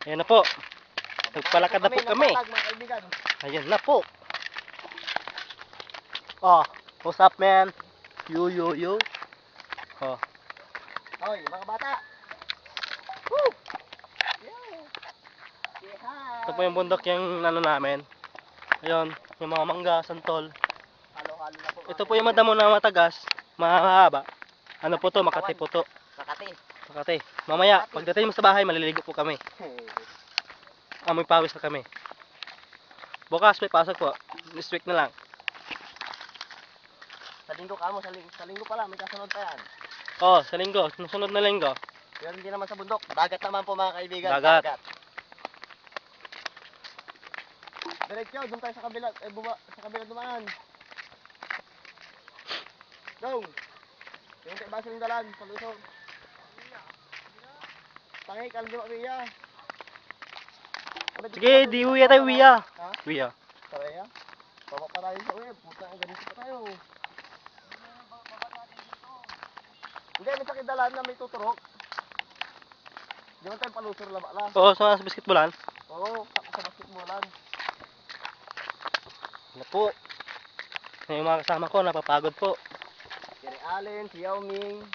Ayan na po. Nagpalakad na po kami. Mga kaibigan. Ayan na po. Oh, what's up, man? Yo. Oh, Hoy, mga bata. Woo! Yeah. ito po yung bundok yung ano namin. Ayun, yung mga mangga, santol. Halo-halo na po. Ito po yung madamo na matagas, mahaba. Ano po to, Makati po to. Makati. Makati. Mamaya, pagdating mo sa bahay, maliligo po kami. Amoy pawis na kami. Bukas may pasok po. This week na lang. Sa linggo ka mo, sa linggo pala, may kasunod pa yan. Oh, sa linggo, sunod na linggo. Pero hindi naman sa bundok. Dagat naman po mga kaibigan. Dagat. Diretso, doon tayo sa kabila. Sa kabila dumaan. Go! Yung kay Basil yung dalan, sa lusog. Tangi, kaldo, Wia. Sige, di uwi tayo, Wia. Ha? Wia. Saraya? Baba pa tayo sa uwi. Puta, ganito pa tayo. Hindi, may sakit dalan na may tuturok. Di ba tayo palusor la? Oo, sa basketballan. Oo, sa basketballan. Ano po? Yung mga kasama ko, napapagod po. Si Allen, si Yao Ming,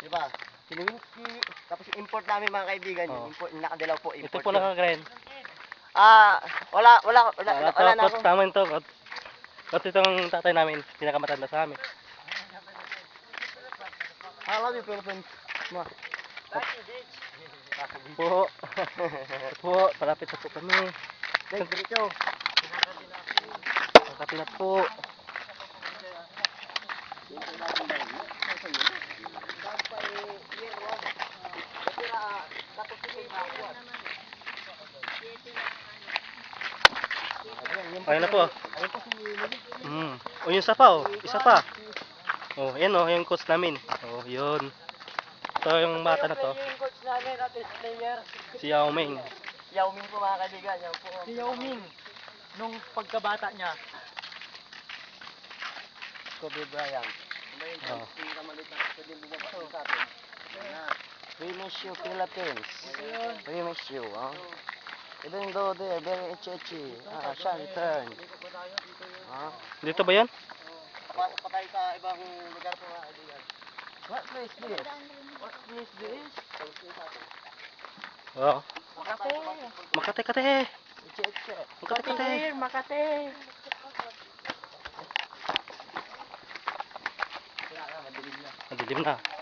di ba? Si Lewinsky, tapos yung import namin mga kaibigan, Oo. yung import, yung nakadilaw po, Ito import. po nakakren. Wala na ako. Tama ito. Kot itong tatay namin, pinakamatanda sa amin. I love you, Philippines. Ma. Po. Po, palapit na po kami. Thanks, Richo. Palapit na po. Ayun na po. O yung isa pa, oh. Isa pa. Oh, yan oh, yung coach namin. Oh, yun. Ito yung bata na to. Yung coach namin at his player. Si Yao Ming. Yao Ming po mga kaibigan. Yan po. Si Yao Ming, nung pagkabata niya. Kobe Bryant. Oh. We miss you, Philippines. We miss you, huh? Even though they're very itchy, shy turn. Huh? Dito ba yan? Pasok pa tayo sa ibang lugar po mga kaibigan. What place this? What place this? Oh. Makate. Makate-kate. Itchy. Makate-kate. Makate. Madilim na.